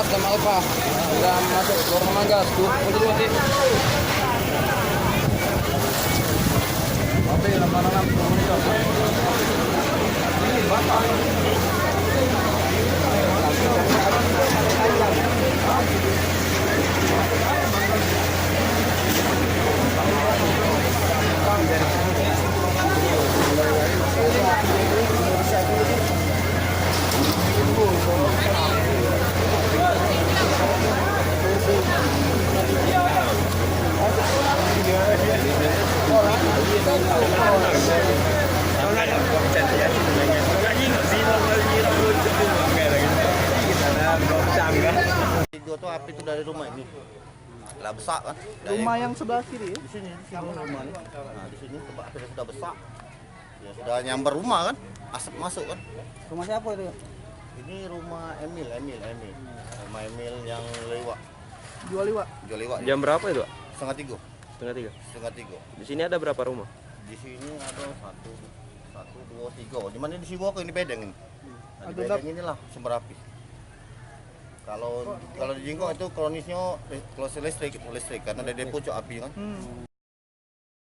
sama Eva sudah masuk lorong mangga 22 sih. Oke, lama-lama Tiga tuh api tuh dari rumah ini. Lah besar kan. Rumah yang sebelah kiri ya? Di sini rumah ini. Nah, di sini api sudah besar. Ya sudah nyamber rumah kan. Asap masuk kan. Rumah siapa itu? Ini rumah Emil. Rumah Emil yang lewat. Jual liwat. Jual lewat. Jam berapa itu, Pak? Setengah tiga. Setengah 3. Setengah tiga. Di sini ada berapa rumah? Di sini ada satu, dua, tiga. Di mana di Siwoko ini bedeng ini. Nah, di Ada bedeng inilah sumber api. Kalau di Jingkong itu kronisnya listrik karena dari pucuk api kan.